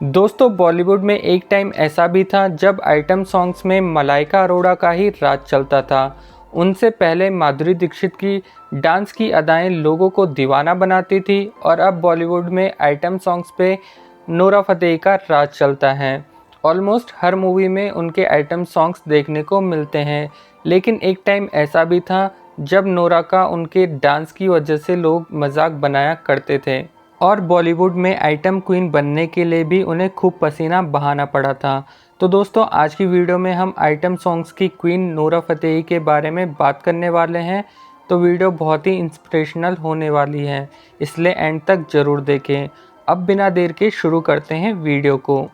दोस्तों बॉलीवुड में एक टाइम ऐसा भी था जब आइटम सॉन्ग्स में मलाइका अरोड़ा का ही राज चलता था। उनसे पहले माधुरी दीक्षित की डांस की अदाएं लोगों को दीवाना बनाती थी और अब बॉलीवुड में आइटम सॉन्ग्स पे नोरा फतेही का राज चलता है। ऑलमोस्ट हर मूवी में उनके आइटम सॉन्ग्स देखने को मिलते हैं, लेकिन एक टाइम ऐसा भी था जब नोरा का उनके डांस की वजह से लोग मजाक बनाया करते थे और बॉलीवुड में आइटम क्वीन बनने के लिए भी उन्हें खूब पसीना बहाना पड़ा था। तो दोस्तों आज की वीडियो में हम आइटम सॉन्ग्स की क्वीन नोरा फतेही के बारे में बात करने वाले हैं। तो वीडियो बहुत ही इंस्पिरेशनल होने वाली है, इसलिए एंड तक ज़रूर देखें। अब बिना देर के शुरू करते हैं वीडियो को।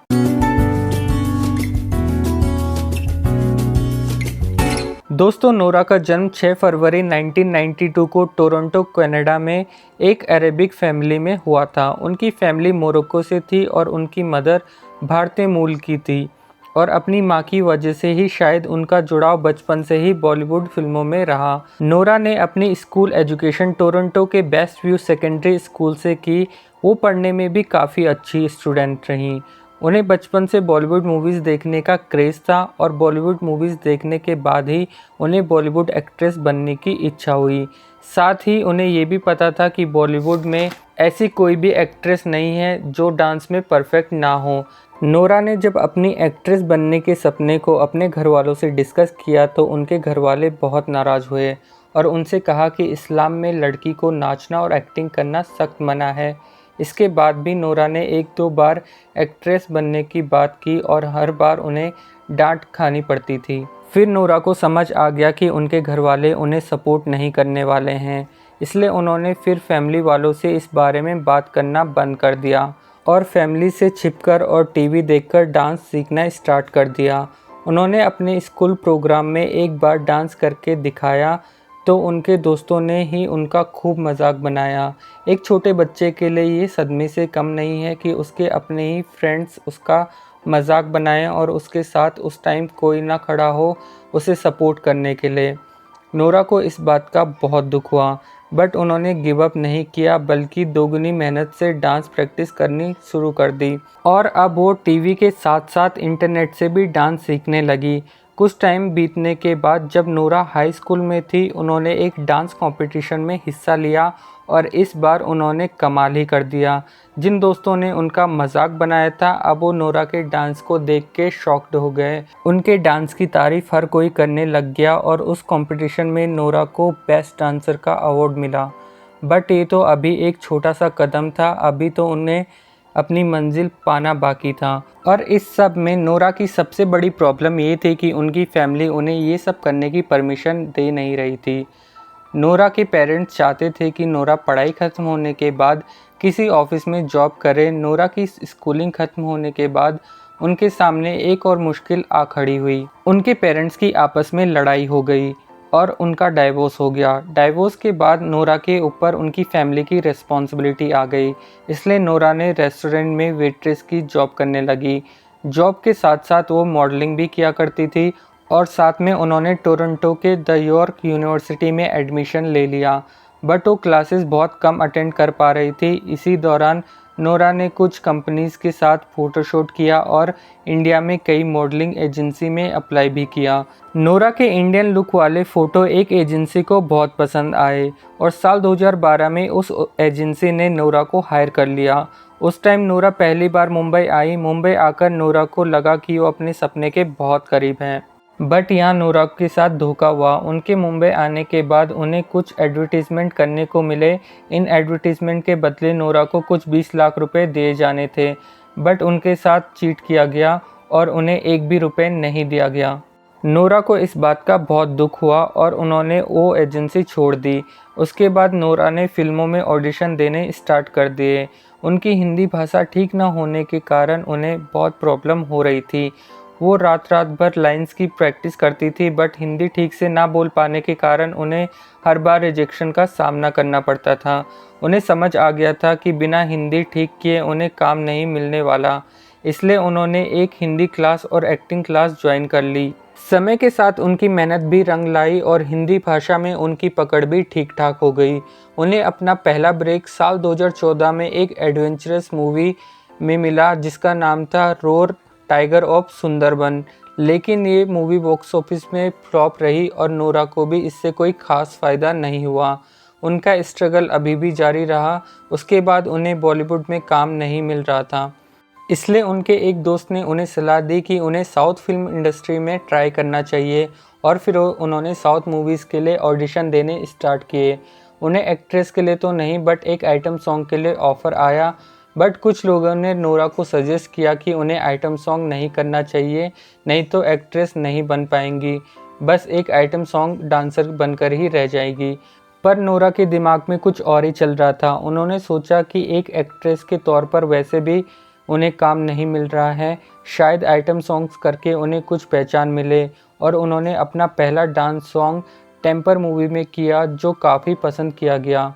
दोस्तों नोरा का जन्म 6 फरवरी 1992 को टोरंटो कनाडा में एक अरेबिक फैमिली में हुआ था। उनकी फैमिली मोरक्को से थी और उनकी मदर भारतीय मूल की थी और अपनी मां की वजह से ही शायद उनका जुड़ाव बचपन से ही बॉलीवुड फिल्मों में रहा। नोरा ने अपनी स्कूल एजुकेशन टोरंटो के बेस्ट व्यू सेकेंडरी स्कूल से की। वो पढ़ने में भी काफ़ी अच्छी स्टूडेंट रहीं। उन्हें बचपन से बॉलीवुड मूवीज़ देखने का क्रेज़ था और बॉलीवुड मूवीज़ देखने के बाद ही उन्हें बॉलीवुड एक्ट्रेस बनने की इच्छा हुई। साथ ही उन्हें ये भी पता था कि बॉलीवुड में ऐसी कोई भी एक्ट्रेस नहीं है जो डांस में परफेक्ट ना हो। नोरा ने जब अपनी एक्ट्रेस बनने के सपने को अपने घर वालों से डिस्कस किया तो उनके घर वाले बहुत नाराज़ हुए और उनसे कहा कि इस्लाम में लड़की को नाचना और एक्टिंग करना सख्त मना है। इसके बाद भी नोरा ने एक दो बार एक्ट्रेस बनने की बात की और हर बार उन्हें डांट खानी पड़ती थी। फिर नोरा को समझ आ गया कि उनके घर वाले उन्हें सपोर्ट नहीं करने वाले हैं, इसलिए उन्होंने फिर फैमिली वालों से इस बारे में बात करना बंद कर दिया और फैमिली से छिपकर और टीवी देखकर डांस सीखना स्टार्ट कर दिया। उन्होंने अपने स्कूल प्रोग्राम में एक बार डांस करके दिखाया तो उनके दोस्तों ने ही उनका खूब मजाक बनाया। एक छोटे बच्चे के लिए ये सदमे से कम नहीं है कि उसके अपने ही फ्रेंड्स उसका मजाक बनाएं और उसके साथ उस टाइम कोई ना खड़ा हो उसे सपोर्ट करने के लिए। नोरा को इस बात का बहुत दुख हुआ, बट उन्होंने गिव अप नहीं किया बल्कि दोगुनी मेहनत से डांस प्रैक्टिस करनी शुरू कर दी और अब वो टीवी के साथ साथ इंटरनेट से भी डांस सीखने लगी। कुछ टाइम बीतने के बाद जब नोरा हाई स्कूल में थी उन्होंने एक डांस कंपटीशन में हिस्सा लिया और इस बार उन्होंने कमाल ही कर दिया। जिन दोस्तों ने उनका मजाक बनाया था अब वो नोरा के डांस को देख के शॉक्ड हो गए। उनके डांस की तारीफ हर कोई करने लग गया और उस कंपटीशन में नोरा को बेस्ट डांसर का अवार्ड मिला। बट ये तो अभी एक छोटा सा कदम था, अभी तो उन्हें अपनी मंजिल पाना बाकी था। और इस सब में नोरा की सबसे बड़ी प्रॉब्लम ये थी कि उनकी फैमिली उन्हें ये सब करने की परमिशन दे नहीं रही थी। नोरा के पेरेंट्स चाहते थे कि नोरा पढ़ाई ख़त्म होने के बाद किसी ऑफिस में जॉब करे। नोरा की स्कूलिंग ख़त्म होने के बाद उनके सामने एक और मुश्किल आ खड़ी हुई। उनके पेरेंट्स की आपस में लड़ाई हो गई और उनका डाइवोर्स हो गया। डाइवोर्स के बाद नोरा के ऊपर उनकी फैमिली की रिस्पॉन्सिबिलिटी आ गई, इसलिए नोरा ने रेस्टोरेंट में वेट्रेस की जॉब करने लगी। जॉब के साथ साथ वो मॉडलिंग भी किया करती थी और साथ में उन्होंने टोरंटो के द यॉर्क यूनिवर्सिटी में एडमिशन ले लिया, बट वो क्लासेस बहुत कम अटेंड कर पा रही थी। इसी दौरान नोरा ने कुछ कंपनीज़ के साथ फ़ोटोशूट किया और इंडिया में कई मॉडलिंग एजेंसी में अप्लाई भी किया। नोरा के इंडियन लुक वाले फ़ोटो एक एजेंसी को बहुत पसंद आए और साल 2012 में उस एजेंसी ने नोरा को हायर कर लिया। उस टाइम नोरा पहली बार मुंबई आई। मुंबई आकर नोरा को लगा कि वो अपने सपने के बहुत करीब हैं, बट यहाँ नोरा के साथ धोखा हुआ। उनके मुंबई आने के बाद उन्हें कुछ एडवर्टीज़मेंट करने को मिले। इन एडवर्टीज़मेंट के बदले नोरा को कुछ 20 लाख रुपए दिए जाने थे, बट उनके साथ चीट किया गया और उन्हें एक भी रुपए नहीं दिया गया। नोरा को इस बात का बहुत दुख हुआ और उन्होंने वो एजेंसी छोड़ दी। उसके बाद नोरा ने फिल्मों में ऑडिशन देने स्टार्ट कर दिए। उनकी हिंदी भाषा ठीक ना होने के कारण उन्हें बहुत प्रॉब्लम हो रही थी। वो रात भर लाइंस की प्रैक्टिस करती थी, बट हिंदी ठीक से ना बोल पाने के कारण उन्हें हर बार रिजेक्शन का सामना करना पड़ता था। उन्हें समझ आ गया था कि बिना हिंदी ठीक किए उन्हें काम नहीं मिलने वाला, इसलिए उन्होंने एक हिंदी क्लास और एक्टिंग क्लास ज्वाइन कर ली। समय के साथ उनकी मेहनत भी रंग लाई और हिंदी भाषा में उनकी पकड़ भी ठीक ठाक हो गई। उन्हें अपना पहला ब्रेक साल 2014 में एक एडवेंचरस मूवी में मिला जिसका नाम था रोर टाइगर ऑफ सुंदरबन। लेकिन ये मूवी बॉक्स ऑफिस में फ्लॉप रही और नोरा को भी इससे कोई खास फ़ायदा नहीं हुआ। उनका स्ट्रगल अभी भी जारी रहा। उसके बाद उन्हें बॉलीवुड में काम नहीं मिल रहा था, इसलिए उनके एक दोस्त ने उन्हें सलाह दी कि उन्हें साउथ फिल्म इंडस्ट्री में ट्राई करना चाहिए और फिर उन्होंने साउथ मूवीज़ के लिए ऑडिशन देने स्टार्ट किए। उन्हें एक्ट्रेस के लिए तो नहीं बट एक आइटम सॉन्ग के लिए ऑफ़र आया, बट कुछ लोगों ने नोरा को सजेस्ट किया कि उन्हें आइटम सॉन्ग नहीं करना चाहिए, नहीं तो एक्ट्रेस नहीं बन पाएंगी, बस एक आइटम सॉन्ग डांसर बनकर ही रह जाएगी। पर नोरा के दिमाग में कुछ और ही चल रहा था। उन्होंने सोचा कि एक एक्ट्रेस के तौर पर वैसे भी उन्हें काम नहीं मिल रहा है, शायद आइटम सॉन्ग्स करके उन्हें कुछ पहचान मिले, और उन्होंने अपना पहला डांस सॉन्ग टेम्पर मूवी में किया जो काफ़ी पसंद किया गया।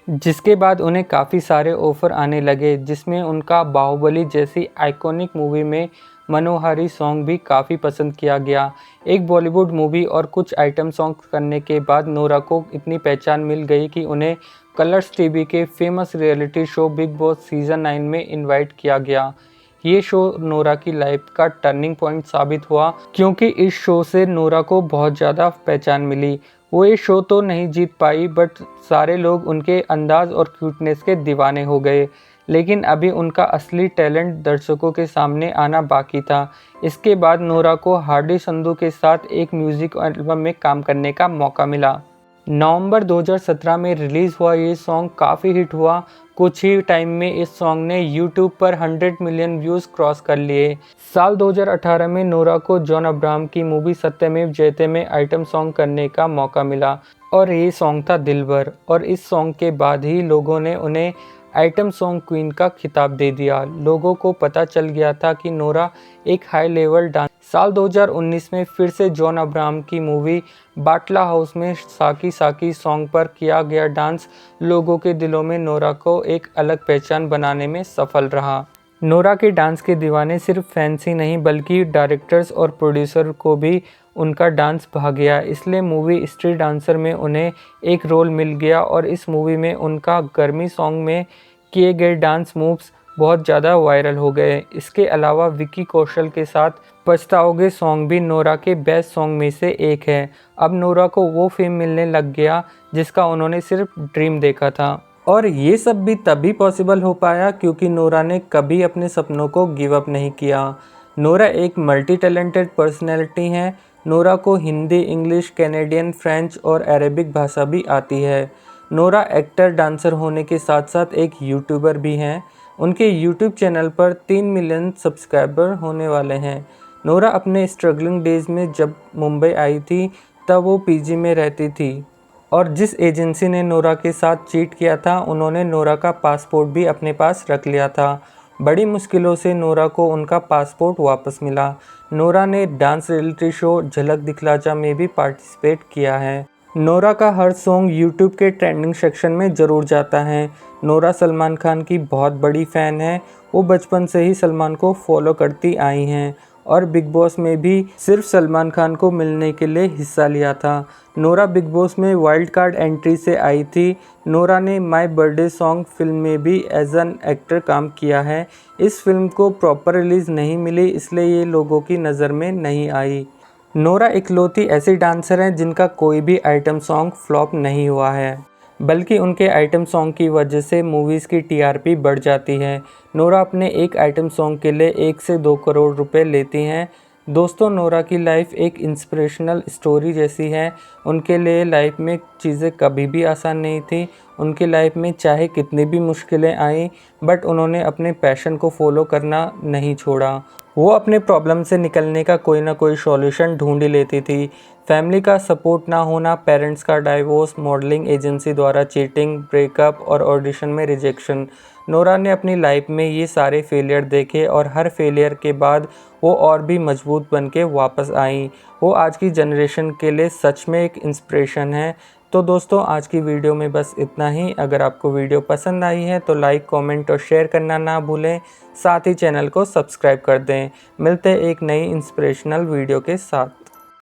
जिसके बाद उन्हें काफ़ी सारे ऑफ़र आने लगे, जिसमें उनका बाहुबली जैसी आइकॉनिक मूवी में मनोहारी सॉन्ग भी काफ़ी पसंद किया गया। एक बॉलीवुड मूवी और कुछ आइटम सॉन्ग करने के बाद नोरा को इतनी पहचान मिल गई कि उन्हें कलर्स टीवी के famous reality show big boss season 9 में इनवाइट किया गया। ये शो नोरा की लाइफ का टर्निंग पॉइंट साबित हुआ, क्योंकि इस शो से नोरा को बहुत ज़्यादा पहचान मिली। वो ये शो तो नहीं जीत पाई, बट सारे लोग उनके अंदाज़ और क्यूटनेस के दीवाने हो गए। लेकिन अभी उनका असली टैलेंट दर्शकों के सामने आना बाकी था। इसके बाद नोरा को हार्डी संधू के साथ एक म्यूज़िक एल्बम में काम करने का मौका मिला। नवंबर 2017 में रिलीज़ हुआ ये सॉन्ग काफ़ी हिट हुआ। कुछ ही टाइम में इस सॉन्ग ने यूट्यूब पर 100 मिलियन व्यूज़ क्रॉस कर लिए। साल 2018 में नोरा को जॉन अब्राहम की मूवी सत्यमेव जयते में आइटम सॉन्ग करने का मौका मिला और ये सॉन्ग था दिलबर। और इस सॉन्ग के बाद ही लोगों ने उन्हें आइटम सॉन्ग क्वीन का खिताब दे दिया। लोगों को पता चल गया था कि नोरा एक हाई लेवल डांस। साल 2019 में फिर से जॉन अब्राहम की मूवी बाटला हाउस में साकी साकी सॉन्ग पर किया गया डांस लोगों के दिलों में नोरा को एक अलग पहचान बनाने में सफल रहा। नोरा के डांस के दीवाने सिर्फ फैंस ही नहीं बल्कि डायरेक्टर्स और प्रोड्यूसर को भी उनका डांस भा गया, इसलिए मूवी स्ट्रीट डांसर में उन्हें एक रोल मिल गया और इस मूवी में उनका गर्मी सॉन्ग में किए गए डांस मूव्स बहुत ज़्यादा वायरल हो गए। इसके अलावा विकी कौशल के साथ पछताओगे सॉन्ग भी नोरा के बेस्ट सॉन्ग में से एक है। अब नोरा को वो फेम मिलने लग गया जिसका उन्होंने सिर्फ ड्रीम देखा था, और ये सब भी तभी पॉसिबल हो पाया क्योंकि नोरा ने कभी अपने सपनों को गिव अप नहीं किया। नोरा एक मल्टी टैलेंटेड पर्सनैलिटी है। नोरा को हिंदी, इंग्लिश, कैनेडियन, फ्रेंच और अरेबिक भाषा भी आती है। नोरा एक्टर, डांसर होने के साथ साथ एक यूट्यूबर भी हैं। उनके यूट्यूब चैनल पर 3 मिलियन सब्सक्राइबर होने वाले हैं। नोरा अपने स्ट्रगलिंग डेज में जब मुंबई आई थी तब वो पीजी में रहती थी, और जिस एजेंसी ने नोरा के साथ चीट किया था उन्होंने नोरा का पासपोर्ट भी अपने पास रख लिया था। बड़ी मुश्किलों से नोरा को उनका पासपोर्ट वापस मिला। नोरा ने डांस रियलिटी शो झलक दिखला जा में भी पार्टिसिपेट किया है। नोरा का हर सॉन्ग यूट्यूब के ट्रेंडिंग सेक्शन में ज़रूर जाता है। नोरा सलमान खान की बहुत बड़ी फ़ैन है। वो बचपन से ही सलमान को फॉलो करती आई हैं और बिग बॉस में भी सिर्फ सलमान खान को मिलने के लिए हिस्सा लिया था। नोरा बिग बॉस में वाइल्ड कार्ड एंट्री से आई थी। नोरा ने माय बर्थडे सॉन्ग फिल्म में भी एज एन एक्टर काम किया है। इस फिल्म को प्रॉपर रिलीज़ नहीं मिली, इसलिए ये लोगों की नज़र में नहीं आई। नोरा इकलौती ऐसी डांसर हैं जिनका कोई भी आइटम सॉन्ग फ्लॉप नहीं हुआ है, बल्कि उनके आइटम सॉन्ग की वजह से मूवीज़ की टीआरपी बढ़ जाती है। नोरा अपने एक आइटम सॉन्ग के लिए 1 से 2 करोड़ रुपए लेती हैं। दोस्तों, नोरा की लाइफ एक इंस्पिरेशनल स्टोरी जैसी है। उनके लिए लाइफ में चीज़ें कभी भी आसान नहीं थी। उनकी लाइफ में चाहे कितनी भी मुश्किलें आईं, बट उन्होंने अपने पैशन को फॉलो करना नहीं छोड़ा। वो अपने प्रॉब्लम से निकलने का कोई ना कोई सॉल्यूशन ढूंढ ही लेती थी। फैमिली का सपोर्ट ना होना, पेरेंट्स का डाइवोर्स, मॉडलिंग एजेंसी द्वारा चीटिंग, ब्रेकअप और ऑडिशन में रिजेक्शन। नोरा ने अपनी लाइफ में ये सारे फेलियर देखे और हर फेलियर के बाद वो और भी मजबूत बन के वापस आई। वो आज की जनरेशन के लिए सच में एक इंस्पिरेशन है। तो दोस्तों, आज की वीडियो में बस इतना ही। अगर आपको वीडियो पसंद आई है तो लाइक, कमेंट और शेयर करना ना भूलें। साथ ही चैनल को सब्सक्राइब कर दें। मिलते हैं एक नई इंस्पिरेशनल वीडियो के साथ।